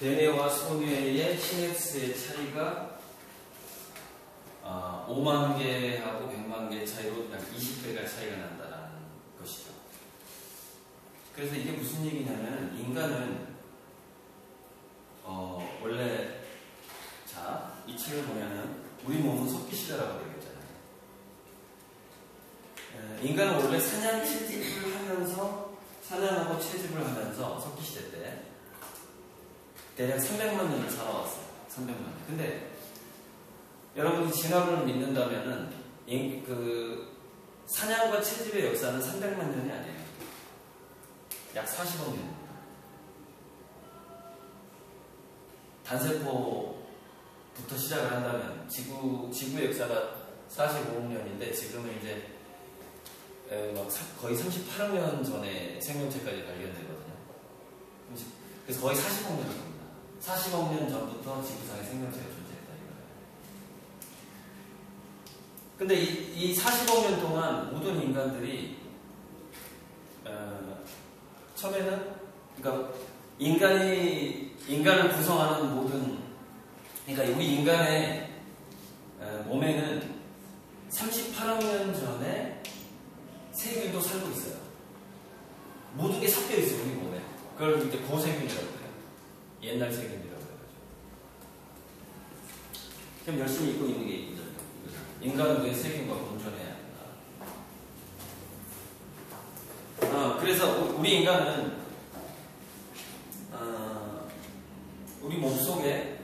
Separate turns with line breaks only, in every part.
대뇌와 소뇌의 시냅스의 차이가 5만 개하고 100만 개 차이로 약 20배가 차이가 난다는 것이죠. 그래서 이게 무슨 얘기냐면 인간은 원래 자, 이 책을 보면은 우리 몸은 석기시대라고 되어 있잖아요. 인간은 원래 사냥 채집을 하면서 사냥하고 채집을 하면서 석기시대 때 대략 300만 년을 살아왔어요. 300만 년. 근데 여러분이 진화론을 믿는다면은 그 사냥과 채집의 역사는 300만 년이 아니에요. 약 40억 년입니다. 단세포부터 시작을 한다면 지구의 역사가 45억 년인데 지금은 이제 거의 38억 년 전에 생명체까지 발견되거든요. 그래서 거의 40억 년 전입니다. 40억 년 전부터 지구상에 생명체가 존재했다 이거예요. 근데 이 40억 년 동안 모든 인간들이 처음에는 그러니까 인간을 구성하는 모든 그러니까 우리 인간의 몸에는 38억 년 전에 세균도 살고 있어요. 모든 게 섞여 있어요, 우리 몸에. 그걸 이제 고세균이라고 해요. 옛날 세균이라고 해가지고. 그럼 열심히 입고 있는 게 있거든요. 인간은 왜 세균과 공존해야 한다. 그래서 우리 인간은 우리 몸속에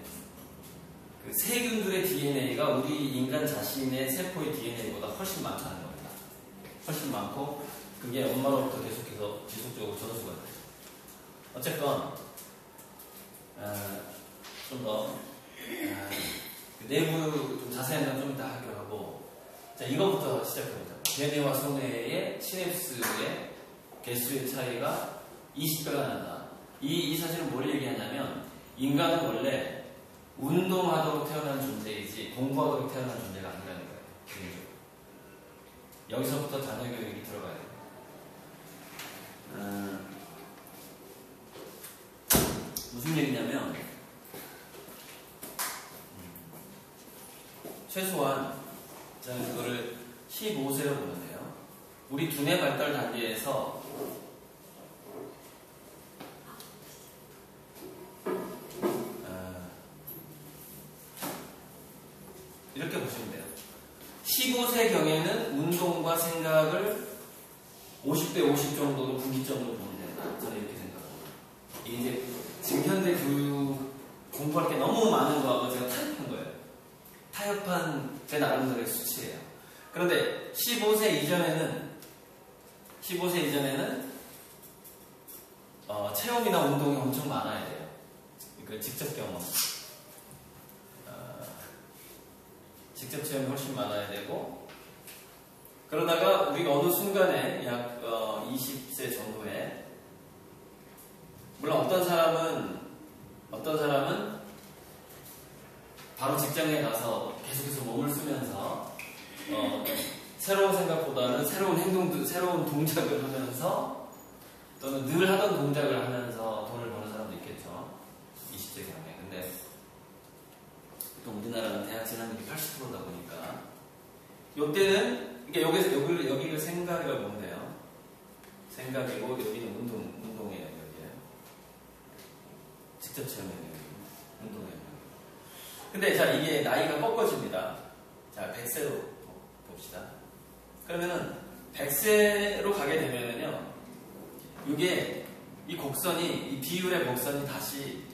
그 세균들의 DNA가 우리 인간 자신의 세포의 DNA보다 훨씬 많다는 겁니다. 훨씬 많고 그게 엄마로부터 계속해서 지속적으로 전수가 돼요. 어쨌건 좀 더 내부 좀 자세한 건 좀 이따 하기로 하고 자 이거부터 시작해보자. 대뇌와 소뇌의 시냅스의 개수의 차이가 20배가 난다. 이 사실은 뭘 얘기하냐면 인간은 원래 운동하도록 태어난 존재이지 공부하도록 태어난 존재가 아니라는 거예요. 개인적으로. 여기서부터 자녀교육이 들어가야 돼요. 무슨 얘기냐면 최소한 저는 그거를 15세로 보는데요. 우리 두뇌 발달 단계에서 이렇게 보시면 돼요. 15세경에는 운동과 생각을 50대 50 정도로 분기점으로 보면 된다. 저는 이렇게 생각합니다. 이게 이제 지금 현대 교육 공부할 게 너무 많은 거하고 제가 타협한 거예요. 타협한 제 나름대로의 수치예요. 그런데 15세 이전에는 체험이나 운동이 엄청 많아야 돼요. 그 직접 경험. 직접 체험이 훨씬 많아야 되고 그러다가 우리가 어느 순간에 약 20세 정도에 물론 어떤 사람은 바로 직장에 가서 계속해서 몸을 쓰면서 새로운 생각보다는 새로운 행동도 새로운 동작을 하면서 또는 늘 하던 동작을 하면서 돈을 버는 사람도 있겠죠. 20세 경에. 근데 또 우리나라는 대학 진학률이 80%다 보니까 요때는 그러니까 여기를 생각이라고 보면 돼요. 생각이고 여기는 운동의 영역이에요. 직접 체험의 영역이고 운동의 영역. 근데 자 이게 나이가 꺾어집니다. 자 100세로 봅시다. 그러면은 100세로 가게 되면은요. 이게 이 곡선이 이 비율의 곡선이 다시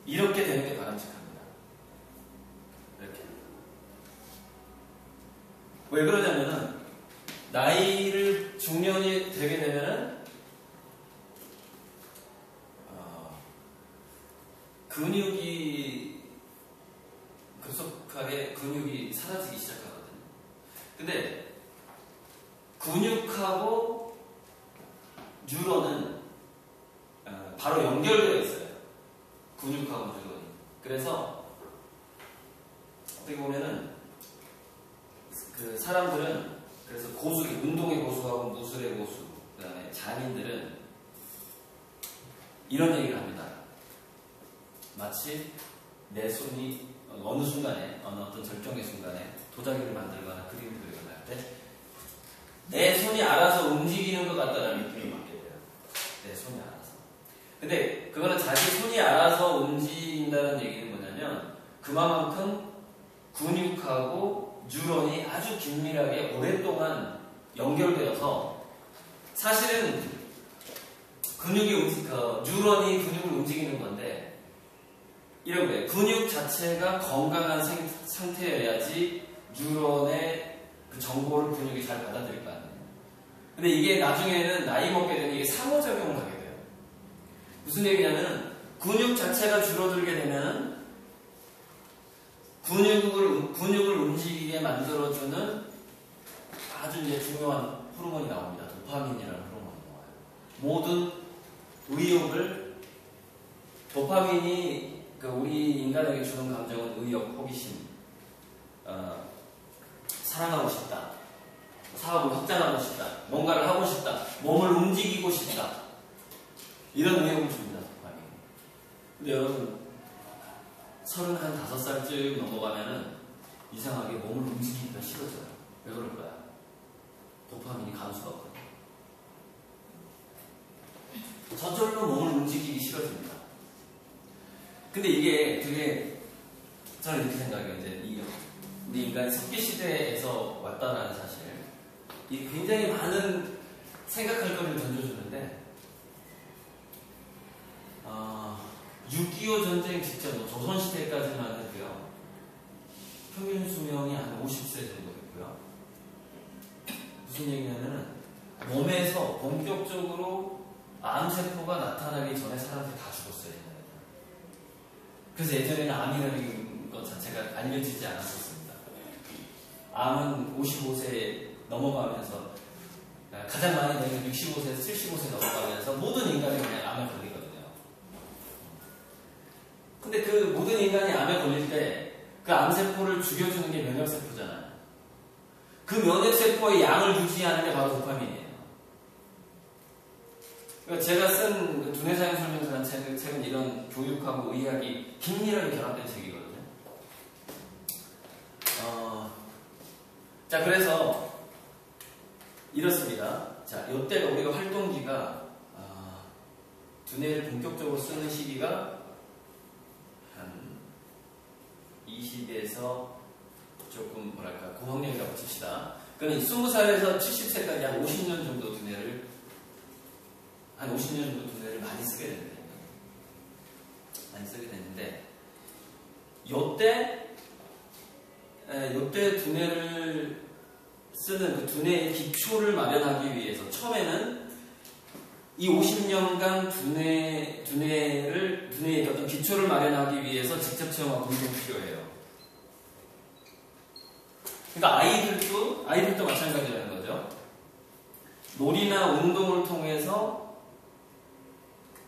이렇게 되는 게 바람직합니다. 이렇게. 왜 그러냐면은 나이를 중년이 되게 되면은 근육이 급속하게 근육이 사라지기 시작하거든요. 근데 근육하고 뉴런은 바로 연결되어 있어요. 근육하고 뉴런이. 그래서 어떻게 보면은 그 사람들은 그래서 운동의 고수하고 무술의 고수, 그다음에 장인들은 이런 얘기를 합니다. 마치 내 손이 어느 순간에, 어느 어떤 절정의 순간에 도자기를 만들거나 그림을 그리거나 할 때 내 손이 알아서 움직이는 것 같다는 느낌이 받게 돼요. 내 손이 알아서. 근데 그거는 자기 손이 알아서 움직인다는 얘기는 뭐냐면 그만큼 근육하고 뉴런이 아주 긴밀하게 오랫동안 연결되어서 사실은 뉴런이 근육을 움직이는 건데 이런 거예요. 근육 자체가 건강한 상태여야지 뉴런의 그 정보를 근육이 잘 받아들일 거 아니에요. 근데 이게 나중에는 나이 먹게 되면 이게 상호작용을 하게 돼요. 무슨 얘기냐면 근육 자체가 줄어들게 되면 근육을 움직이게 만들어주는 아주 이제 중요한 호르몬이 나옵니다. 도파민이라는 호르몬이 나와요. 모든 의욕을 도파민이 우리 인간에게 주는 감정은 의욕, 호기심, 사랑하고 싶다, 사업을 확장하고 싶다, 뭔가를 하고 싶다, 몸을 움직이고 싶다 이런 의욕을 줍니다. 도파민. 근데 여러분 35살쯤 넘어가면은 이상하게 몸을 움직이기가 싫어져요. 왜 그럴까요? 도파민이 감소가 없거든요. 저절로 몸을 움직이기 싫어집니다. 근데 이게 되게 저는 이렇게 생각해요. 이제 우리 인간이 석기시대에서 왔다라는 사실, 이게 굉장히 많은 생각할 거리를 던져주는데 6.25 전쟁 직전 조선시대까지만 해도요 평균 수명이 한 50세 정도 됐고요. 무슨 얘기냐면은 몸에서 본격적으로 암세포가 나타나기 전에 사람들이 다 죽었어요. 그래서 예전에는 암이라는 것 자체가 알려지지 않았었습니다. 암은 55세 넘어가면서 가장 많이 되는 65세에서 75세 넘어가면서 모든 인간이 그냥 암에 걸리거든요. 근데 그 모든 인간이 암에 걸릴 때 그 암세포를 죽여주는 게 면역세포잖아요. 그 면역세포의 양을 유지하는 게 바로 도파민이에요. 그러니까 제가 쓴 두뇌 사용 설명서라는 책은 이런 교육하고 의학이 긴밀하게 결합된 책이거든요. 자, 그래서 이렇습니다. 자, 이때가 우리가 활동기가 두뇌를 본격적으로 쓰는 시기가 한 20에서 조금 뭐랄까 고학년이라고 칩시다. 그러니까 20살에서 70세까지 한 50년 정도 두뇌를 많이 쓰게 됩니다. 많이 쓰게 되는데 요때 두뇌를 쓰는 그 두뇌의 기초를 마련하기 위해서 처음에는 이 50년간 두뇌의 어떤 기초를 마련하기 위해서 직접 체험하고 운동이 필요해요. 그러니까 아이들도 마찬가지라는 거죠. 놀이나 운동을 통해서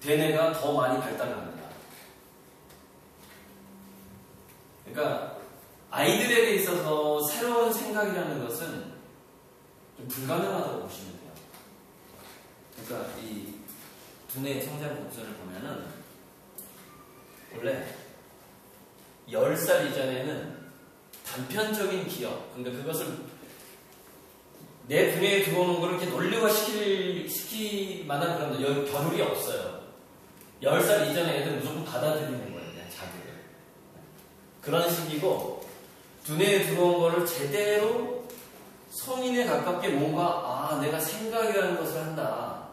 대뇌가 더 많이 발달을 합니다. 그러니까 아이들에게 있어서 새로운 생각이라는 것은 좀 불가능하다고 보시면 돼요. 그러니까 이 두뇌의 성장 곡선을 보면은 원래 10살 이전에는 단편적인 기억, 그러니까 그것을 내 두뇌에 들어오는 걸 이렇게 논리화시킬 만한 그런 겨를이 없어요. 10살 이전에 애들은 무조건 받아들이는 거예요. 그냥 자기를. 그런 식이고 두뇌에 들어온 거를 제대로 성인에 가깝게 뭔가 내가 생각이라는 것을 한다.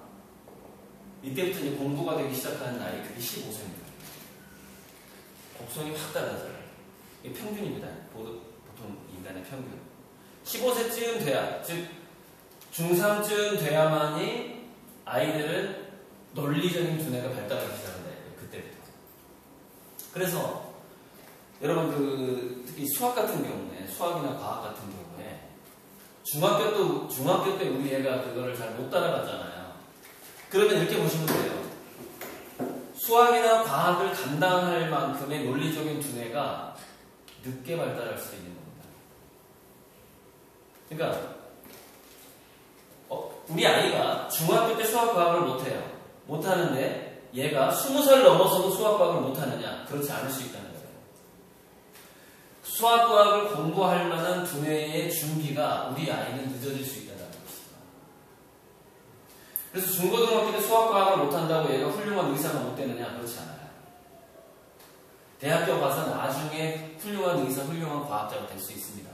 이때부터 이제 공부가 되기 시작하는 나이, 그게 15세입니다. 곡선이 확 달라져요. 이게 평균입니다. 보통 인간의 평균. 15세쯤 돼야, 즉 중3쯤 돼야만이 아이들은 논리적인 두뇌가 발달하기 시작한다. 그때부터. 그래서 여러분 특히 수학 같은 경우에, 수학이나 과학 같은 경우에 중학교 때 우리 애가 그거를 잘 못 따라갔잖아요. 그러면 이렇게 보시면 돼요. 수학이나 과학을 감당할 만큼의 논리적인 두뇌가 늦게 발달할 수 있는 겁니다. 그러니까 우리 아이가 중학교 때 수학 과학을 못해요. 못하는데 얘가 20살 넘어서도 수학과학을 못하느냐? 그렇지 않을 수 있다는 거예요. 수학과학을 공부할 만한 두뇌의 준비가 우리 아이는 늦어질 수 있다는 것이다. 그래서 중고등학교 때 수학과학을 못한다고 얘가 훌륭한 의사가 못 되느냐? 그렇지 않아요. 대학교 가서 나중에 훌륭한 의사, 훌륭한 과학자가 될 수 있습니다.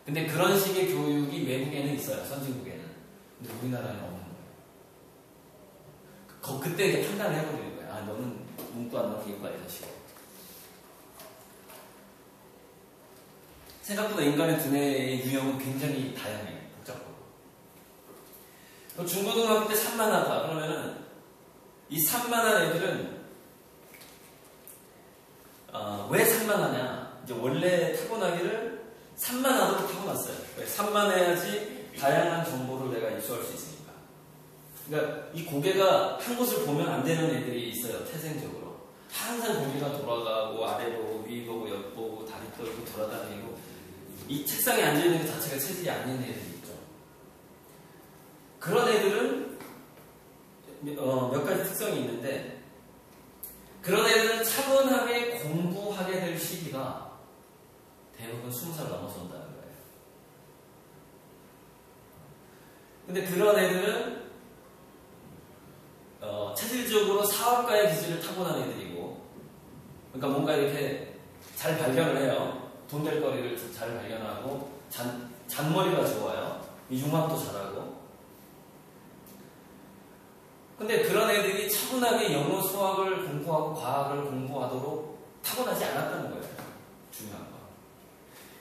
근데 그런 식의 교육이 외국에는 있어요. 선진국에는. 근데 우리나라는 없는 거예요. 그때 판단을 해버리는 거예요. 아, 너는 문과 안 넘기겠구나, 이런 식으로. 생각보다 인간의 두뇌의 유형은 굉장히 다양해요. 복잡하고. 중고등학교 때 산만하다. 그러면은 이 산만한 애들은 왜 산만하냐? 이제 원래 타고나기를 산만하도록 타고났어요. 왜? 산만해야지 다양한 정보를 내가 입수할 수 있으니까. 그러니까 이 고개가 한 곳을 보면 안 되는 애들이 있어요. 태생적으로. 항상 고개가 돌아가고 아래 보고 위 보고 옆 보고 다리 떨고 돌아다니고 이 책상에 앉아있는 것 자체가 체질이 아닌 애들이 있죠. 그런 애들은 몇 가지 특성이 있는데 그런 애들은 차분하게 공부하게 될 시기가 대부분 20살 넘어서 온다는 거예요. 근데 그런 애들은 체질적으로 사업가의 기질을 타고난 애들이고, 그러니까 뭔가 이렇게 잘 발견을 해요. 돈 될 거리를 잘 발견하고, 잔머리가 좋아요. 융합도 잘하고. 근데 그런 애들이 차분하게 영어, 수학을 공부하고 과학을 공부하도록 타고나지 않았다는 거예요. 중요한 거.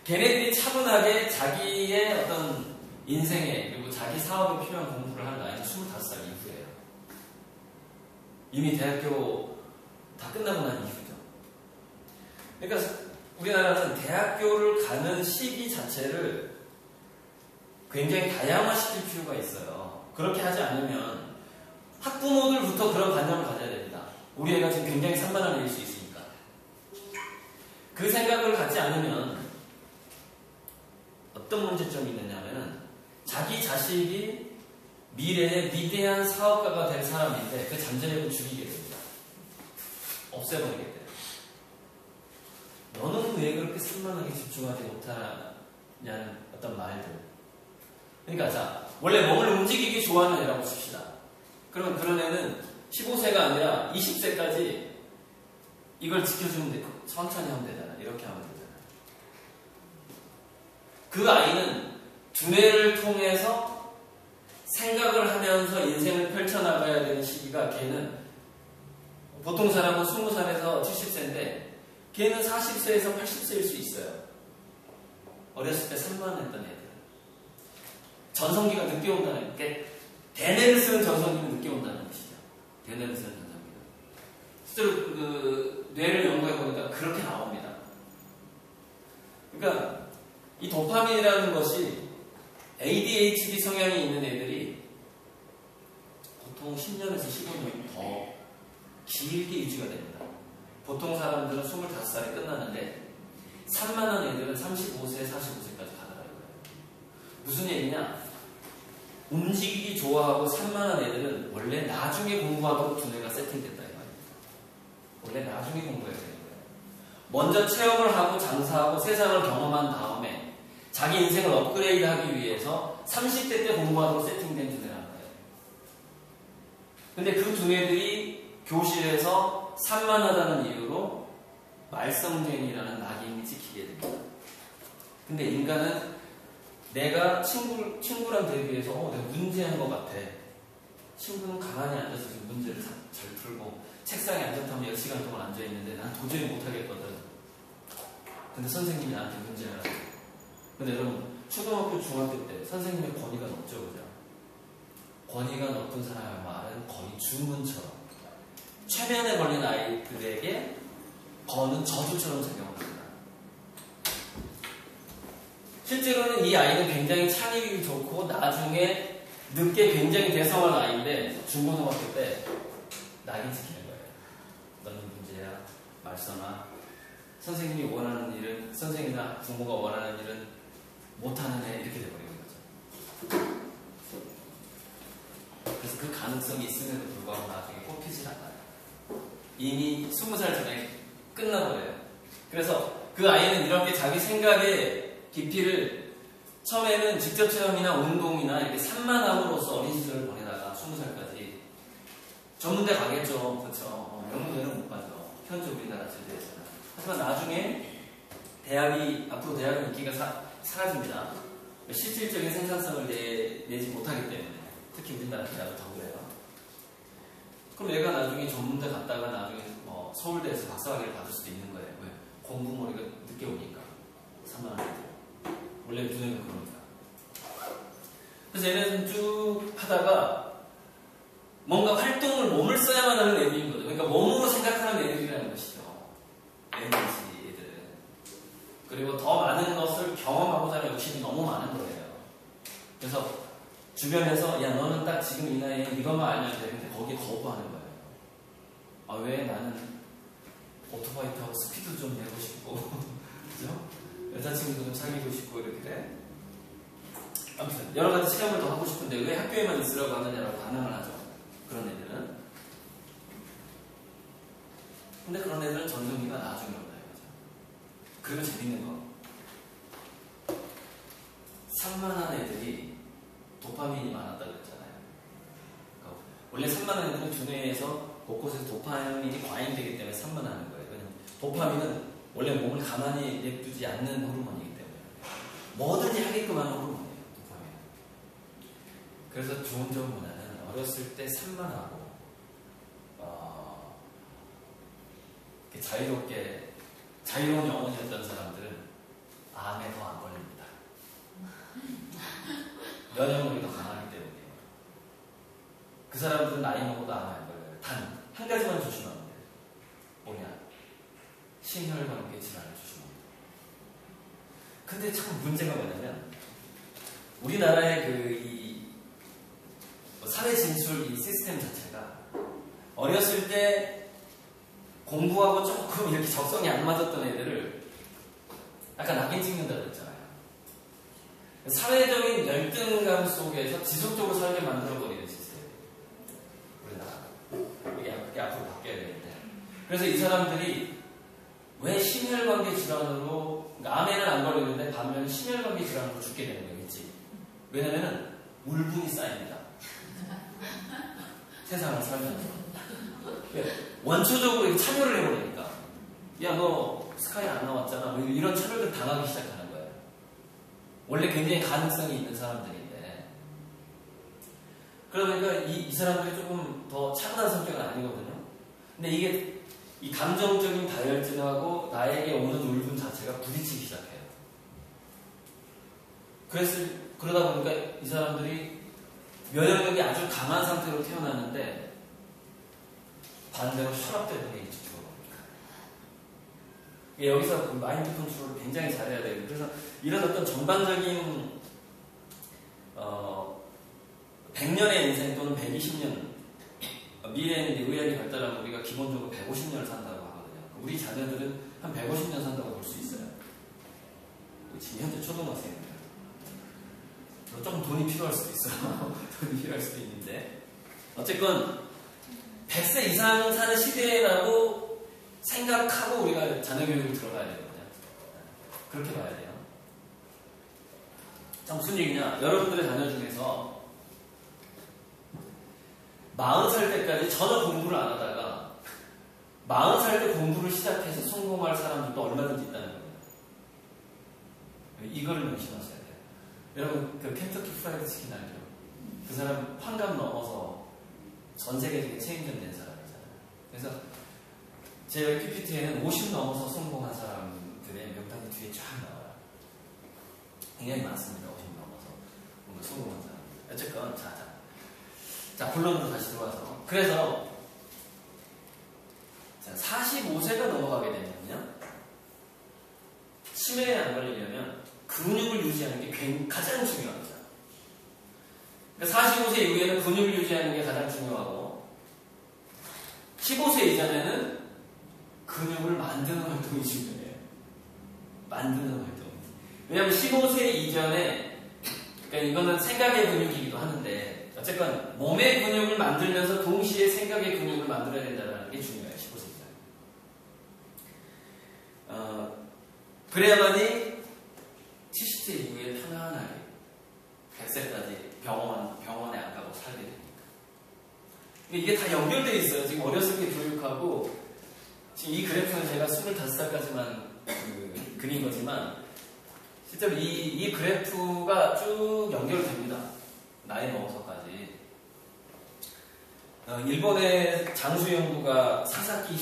걔네들이 차분하게 자기의 어떤 인생에 그리고 자기 사업에 필요한 공부를 한 나이는 25살 이후예요. 이미 대학교 다 끝나고 난 이후죠. 그러니까 우리나라는 대학교를 가는 시기 자체를 굉장히 다양화시킬 필요가 있어요. 그렇게 하지 않으면 학부모들부터 그런 관념을 가져야 됩니다. 우리 애가 지금 굉장히 산만한 애일 수 있으니까. 그 생각을 갖지 않으면 어떤 문제점이 있느냐면 자기 자식이 미래에 위대한 사업가가 될 사람인데 그 잠재력을 죽이게 됩니다. 없애버리게 돼요. 너는 왜 그렇게 산만하게 집중하지 못하냐는 어떤 말들. 그러니까 자, 원래 몸을 움직이기 좋아하는 애라고 칩시다. 그러면 그런 애는 15세가 아니라 20세까지 이걸 지켜주면 돼. 천천히 하면 되잖아. 이렇게 하면 되잖아. 그 아이는 두뇌를 통해서 생각을 하면서 인생을 펼쳐나가야 되는 시기가 걔는 보통 사람은 20살에서 70세인데 걔는 40세에서 80세일 수 있어요. 어렸을 때 산만했던 애들. 전성기가 늦게 온다는 게 대뇌를 쓰는 전성기는 늦게 온다는 것이죠. 대뇌를 쓰는 전성기는. 실제로 그 뇌를 연구해보니까 그렇게 나옵니다. 그러니까 이 도파민이라는 것이 ADHD 성향이 있는 애들이 보통 10년에서 15년 더 길게 유지가 됩니다. 보통 사람들은 25살에 끝나는데 산만한 애들은 35세, 45세까지 가더라고요. 무슨 얘기냐? 움직이기 좋아하고 산만한 애들은 원래 나중에 공부하도록 두뇌가 세팅됐다 이 말입니다. 원래 나중에 공부해야 되는 거예요. 먼저 체험을 하고 장사하고 세상을 경험한 다음에 자기 인생을 업그레이드하기 위해서 30대 때 공부하도록 세팅된 두뇌라는 거예요. 근데 그 두뇌들이 교실에서 산만하다는 이유로 말썽쟁이라는 낙인이 찍히게 됩니다. 근데 인간은 내가 친구랑 대비해서 내가 문제한 것 같아. 친구는 가만히 앉아서 지금 문제를 잘 풀고 책상에 앉았다면 10시간 동안 앉아있는데 난 도저히 못하겠거든. 근데 선생님이 나한테 문제를 하라고. 근데 여러분 초등학교, 중학교 때 선생님의 권위가 높죠. 그죠? 권위가 높은 사람의 말은 거의 주문처럼 최면에 걸린 아이들에게 거는 저주처럼 작용합니다. 실제로는 이 아이는 굉장히 창의력이 좋고 나중에 늦게 굉장히 대성한 아이인데 중고등학교 때 낙인 찍히는 거예요. 너는 문제야, 말썽아. 선생님이 원하는 일은, 선생님이나 부모가 원하는 일은 못하는 애 이렇게 돼버리는 거죠. 그래서 그 가능성이 있음에도 불구하고 나중에 뽑히질 않아요. 이미 20살 전에 끝나버려요. 그래서 그 아이는 이렇게 자기 생각의 깊이를 처음에는 직접 체험이나 운동이나 이렇게 산만함으로써 어린 시절을 보내다가 20살까지 전문대 가겠죠. 그렇죠. 명문대는 못 가죠. 현재 우리나라 제도에서는. 하지만 나중에 앞으로 대학은 인기가 사라집니다. 실질적인 생산성을 내지 못하기 때문에. 특히 우리나라 대학은 더 그래요. 그럼 얘가 나중에 전문대 갔다가 나중에 서울대에서 박사학위를 받을 수도 있는 거예요. 왜? 공부머리가 늦게 오니까. 산만한 애들. 원래 눈에는 그러니까. 그래서 얘는 쭉 하다가 뭔가 활동을 몸을 써야만 하는 애들인 거죠. 그러니까 몸으로 생각하는 애들이라는 것이죠. 애들은. 그리고 더 많은 것을 경험하고자 하는 욕심이 너무 많은 거예요. 그래서 주변에서 야 너는 딱 지금 이 나이에 이것만 알면 되는데 거기에 거부하는 거예요. 아 왜 나는 오토바이 타고 스피드 좀 내고 싶고 그죠? 여자친구도 좀 사귀고 싶고 이렇게 돼. 아무튼 여러 가지 체험을 더 하고 싶은데 왜 학교에만 있으라고 하느냐라고 반응을 하죠. 그런 애들은. 근데 그런 애들은 전성기가 나중에 온다 이거죠. 그리고 재밌는 거. 산만한 애들이 도파민이 많았다고 했잖아요. 그러니까 원래 산만한 애들은 두뇌에서 곳곳에서 도파민이 과잉되기 때문에 산만하는 거예요. 왜냐면 도파민은 원래 몸을 가만히 냅두지 않는 호르몬이기 때문에 뭐든지 하게끔 하는 호르몬이에요. 도파민. 그래서 좋은 점보다는 어렸을 때 산만하고 자유로운 영혼이었던 사람들은 암에 더 안 걸립니다. 면역력이 더 강하기 때문이에요. 그 사람들은 나이 먹어도 암에 안 걸려요. 단 한 가지만 조심하면 돼요. 뭐냐? 심혈관계 질환을 조심합니다. 근데 참 문제가 뭐냐면 우리나라의 사회 진출 이 시스템 자체가 어렸을 때 공부하고 조금 이렇게 적성이 안 맞았던 애들을 약간 낙인 찍는다고 했잖아요. 사회적인 열등감 속에서 지속적으로 살게 만들어버리는 시스템. 우리나라. 이게 앞으로 바뀌어야 되는데. 그래서 이 사람들이 왜 심혈관계 질환으로, 암에는 안 걸리는데 반면 심혈관계 질환으로 죽게 되는 거겠지. 왜냐면은 울분이 쌓입니다. 세상을 살면서. 원초적으로 이렇게 참여를 해버리니까. 야, 너 스카이 안 나왔잖아. 이런 차별을 당하기 시작하는 거예요. 원래 굉장히 가능성이 있는 사람들인데. 그러니까 이 사람들이 조금 더 차분한 성격은 아니거든요. 근데 이게 이 감정적인 다혈질하고 나에게 오는 울분 자체가 부딪히기 시작해요. 그러다 보니까 이 사람들이 면역력이 아주 강한 상태로 태어나는데 반대로 혈압 때문에 일찍 죽어갑니다. 여기서 그 마인드 컨트롤을 굉장히 잘해야 돼요. 그래서 이런 어떤 전반적인 100년의 인생 또는 120년 미래에는 의학이 발달하면 우리가 기본적으로 150년을 산다고 하거든요. 우리 자녀들은 한 150년 산다고 볼 수 있어요. 지금 현재 초등학생입니다. 조금 돈이 필요할 수도 있어요. 돈이 필요할 수도 있는데 어쨌건 100세 이상 사는 시대라고 생각하고 우리가 자녀 교육을 들어가야 되거든요. 그렇게 봐야 돼요. 자, 무슨 얘기냐? 여러분들의 자녀 중에서 40살 때까지 전혀 공부를 안 하다가 40살 때 공부를 시작해서 성공할 사람들도 얼마든지 있다는 겁니다. 이거를 명심하셔야 돼요. 여러분 그 켄터키 프라이드 치킨 알죠? 그 사람 환갑 넘어서 전 세계적인 체인점 낸 사람이잖아요. 그래서 제 PPT에는 50 넘어서 성공한 사람들의 명단이 뒤에 쫙 나와요. 굉장히 많습니다. 50 넘어서 뭔가 성공한 사람. 어쨌건 자 본론으로 다시 들어와서 그래서 45세가 넘어가게 되면요 치매에 안 걸리려면 근육을 유지하는 게 가장 중요합니다. 그러니까 45세 이후에는 근육을 유지하는 게 가장 중요하고 15세 이전에는 근육을 만드는 활동이 중요해요. 만드는 활동. 왜냐하면 15세 이전에 그러니까 이거는 생각의 근육이기도 하는데 어쨌건 몸의 근육을 만들면서 동시에 생각의 근육을 만들어야 된다는 게 중요해요. 15세 이전. 그래야만이 70세 이후에 편안하게 100세까지 병원에 안 가고 살게 됩니다. 이게 다 연결되어 있어요. 지금 어렸을 때 교육하고 지금 이 그래프는 제가 25살까지만 그린 거지만 실제로 이 그래프가 쭉 연결됩니다. 나이 먹어서까지. 일본의 장수 연구가 사사키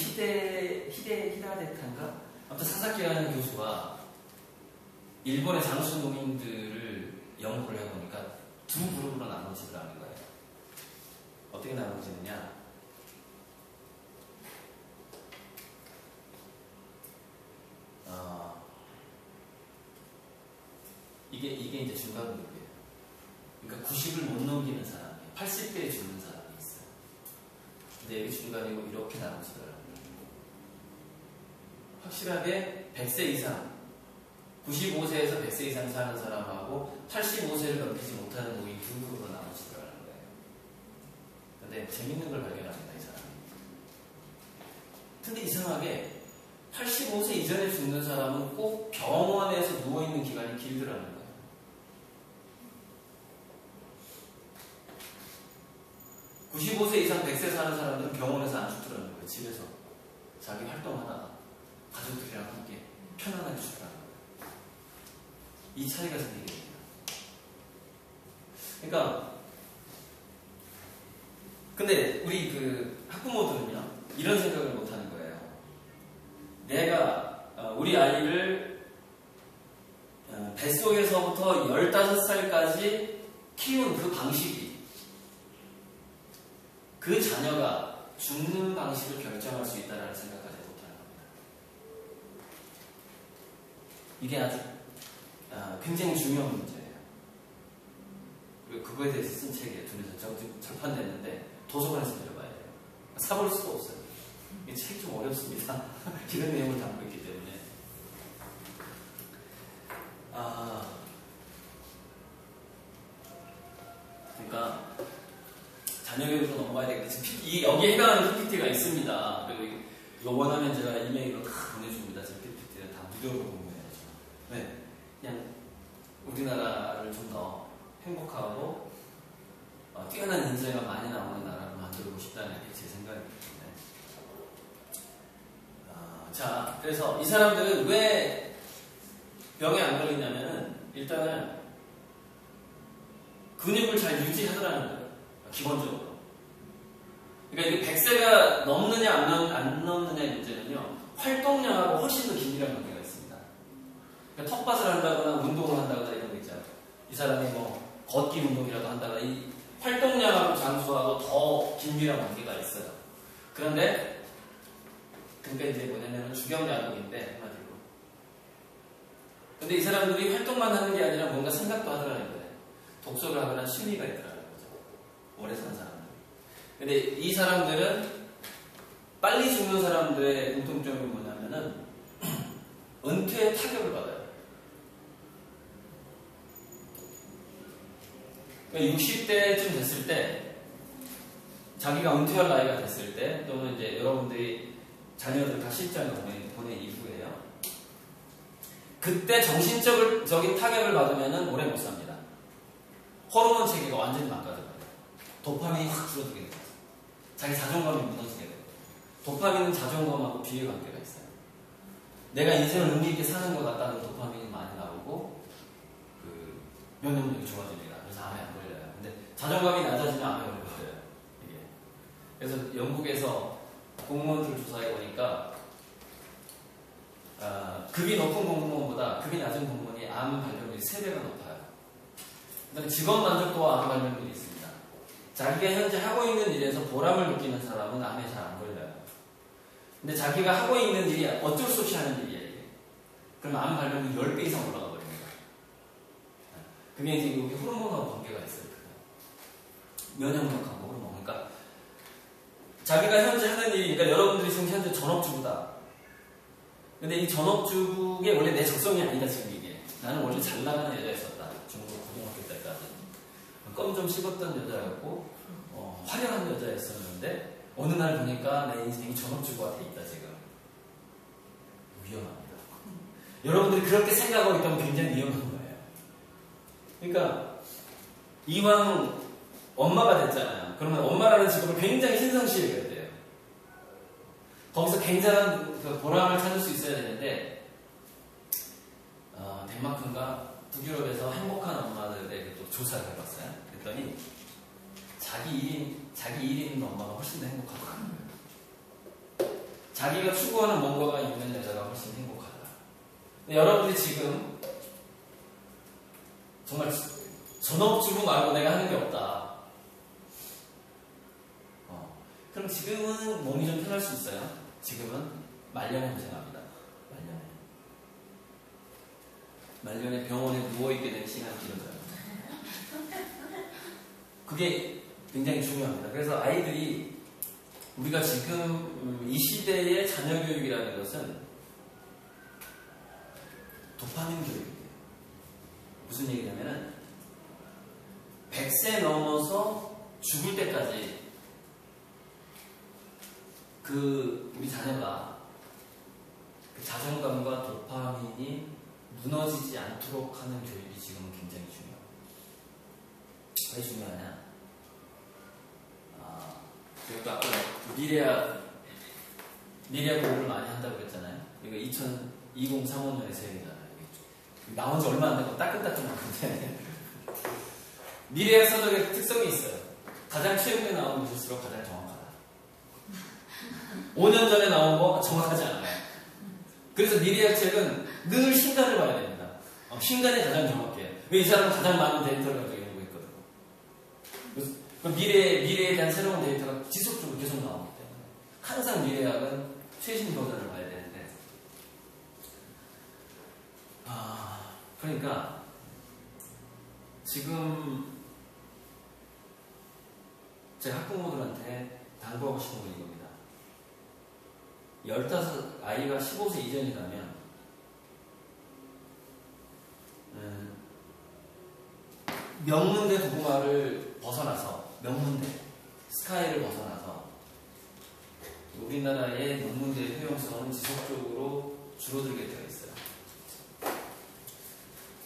히데타인가? 아무튼 사사키라는 교수가 일본의 장수 농민들을 연구를 해보니까 두 그룹으로 나눠지더라는 거예요. 어떻게 나눠지느냐? 이게 이제 중간 그룹이에요. 그러니까 90을 못 넘기는 사람이 80대에 죽는 사람이 있어요. 근데 여기 중간이고 이렇게 나눠지더라고요. 확실하게 100세 이상 95세에서 100세 이상 사는 사람하고 85세를 넘기지 못하는 노인 두 그룹으로 나눠지더라는 거예요. 근데 재밌는 걸 발견합니다, 이 사람이. 근데 이상하게 85세 이전에 죽는 사람은 꼭 병원에서 누워있는 기간이 길더라는 거예요. (95세) 이상 100세 사는 사람들은 병원에서 안 죽더라는 거예요. 집에서 자기 활동하다가 가족들이랑 함께 편안하게 죽더라는 거예요. 이 차이가 생기게 됩니다. 그러니까 근데 우리 학부모들은요 이런 생각을 못하는 거예요. 내가 우리 아이를 뱃속에서부터 15살까지 키운 그 방식이 그 자녀가 죽는 방식을 결정할 수 있다는 생각까지 못하는 겁니다. 이게 아주 굉장히 중요한 문제예요. 그리고 그거에 대해서 쓴 책이에요. 둘이서 절판됐는데 도서관에서 빌려봐야 돼요. 사볼 수가 없어요. 이 책이 좀 어렵습니다. 이런 내용을 담고 있기 때문에. 그러니까 자녀교육으로 넘어가야 되겠는데 여기에 해당하는 PPT가 있습니다. 그리고 이거 원하면 제가 이메일로 다 보내줍니다. 제 PPT를 다 무료로 공유해야죠. 네, 그냥 우리나라를 좀 더 행복하고 뛰어난 인재가 많이 나오는 나라로 만들고 싶다는 게 제 생각입니다. 자, 그래서 이 사람들은 왜 병에 안 걸리냐면은 일단은 근육을 잘 유지하더라는 거예요. 기본적으로. 그러니까 이게 100세가 넘느냐 안 넘느냐의 문제는요, 활동량하고 훨씬 더 긴밀한 관계가 있습니다. 그러니까 텃밭을 한다거나 운동을 한다거나 이런 거 있잖아요. 이 사람이 뭐 걷기 운동이라도 한다거나 이 활동량하고 장수하고 더 긴밀한 관계가 있어요. 그런데 그러니까 이제 뭐냐면 주경야독인데 한마디로. 근데 이 사람들이 활동만 하는 게 아니라 뭔가 생각도 하더라는 거예요. 독서를 하거나 취미가 있더라는 거죠. 오래 사는 사람들. 근데 이 사람들은 빨리 죽는 사람들의 공통점이 뭐냐면은 은퇴의 타격을 받아요. 그러니까 60대쯤 됐을 때 자기가 은퇴할 나이가 됐을 때 또는 이제 여러분들이 자녀들 다 실장을 보낸 이후에요. 그때 정신적인 타격을 받으면은 오래 못 삽니다. 호르몬 체계가 완전히 망가져버려요. 도파민이 확 줄어들게 돼요. 자기 자존감이 무너지게 돼요. 도파민은 자존감하고 비례 관계가 있어요. 내가 인생을 의미 있게 사는 것 같다는 도파민이 많이 나오고 면역력이 좋아집니다. 그래서 암에 안 걸려요. 근데 자존감이 낮아지면 암에 걸려요. 이게. 그래서 영국에서 공무원들 조사해 보니까 급이 높은 공무원보다 급이 낮은 공무원이 암 발병률이 3배가 높아요. 그다음에 직업 만족도와 암 발병률이 있습니다. 자기가 현재 하고 있는 일에서 보람을 느끼는 사람은 암에 잘 안 걸려요. 근데 자기가 하고 있는 일이 어쩔 수 없이 하는 일이에요. 이게. 그러면 암 발병률이 10배 이상 올라가 버립니다. 그게 이제 여기 호르몬하고 관계가 있어요. 면역력하고 호르몬. 그러니까 자기가 현재 하는 일이, 그러니까 여러분들이 지금 현재 전업주부다. 근데 이 전업주부게 원래 내 적성이 아니다, 지금 이게. 나는 원래 잘 나가는 여자였었다. 중국 고등학교 때까지. 껌 좀 씹었던 여자였고, 화려한 여자였었는데, 어느 날 보니까 내 인생이 전업주부가 돼 있다, 지금. 위험합니다. 여러분들이 그렇게 생각하고 있다면 굉장히 위험한 거예요. 그러니까 이왕 엄마가 됐잖아요. 그러면 엄마라는 직업을 굉장히 신성시해야 돼요. 거기서 굉장한 그 보람을 찾을 수 있어야 되는데 덴마크인가 북유럽에서 행복한 엄마들에게 또 조사를 해봤어요. 그랬더니 자기 일인 엄마가 훨씬 더 행복하다. 자기가 추구하는 뭔가가 있는 여자가 훨씬 행복하다. 근데 여러분들이 지금 정말 전업주부 말고 내가 하는 게 없다. 그럼 지금은 몸이 좀 편할 수 있어요. 지금은 말년에 고생합니다. 말년에 병원에 누워있게 되는 시간이 길어져요. 그게 굉장히 중요합니다. 그래서 아이들이 우리가 지금 이 시대의 자녀 교육이라는 것은 도파민 교육이에요. 무슨 얘기냐면은 100세 넘어서 죽을 때까지 우리 자녀가 그 자존감과 도파민이 무너지지 않도록 하는 교육이 지금은 굉장히 중요해요. 왜 중요하냐? 그리고 아까 미래학 공부를 많이 한다고 그랬잖아요. 이거 2035년의 세계잖아요. 나온 지 얼마 안 되고 따끈따끈한 건데 미래학 서적의 특성이 있어요. 가장 최근에 나온 것일수록 가장 정확하다. 5년 전에 나온 거 정확하지 않아요. 그래서 미래학 책은 늘 신간을 봐야 됩니다. 신간이 가장 정확해요. 왜 이 사람은 가장 많은 데이터를 가지고 있는 거 있거든요. 그 미래에 대한 새로운 데이터가 지속적으로 계속 나오기 때문에 항상 미래학은 최신 버전을 봐야 되는데 그러니까 지금 제 학부모들한테 당부하고 싶은 건 이겁니다. 15 아이가 15세 이전이라면 명문대 도구마를 벗어나서 명문대 스카이를 벗어나서 우리나라의 명문대의 효용성은 지속적으로 줄어들게 되어 있어요.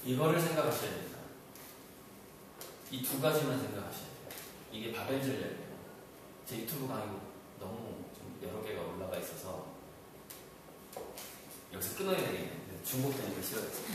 이거를 생각하셔야 됩니다. 이 두 가지만 생각하셔야 돼요. 이게 바벨젤이에요. 제 유튜브 강의도 너무 좀 여러 개가 올라가 있어서 여기서 끊어야 되겠네요. 중복되는 걸 싫어했어요.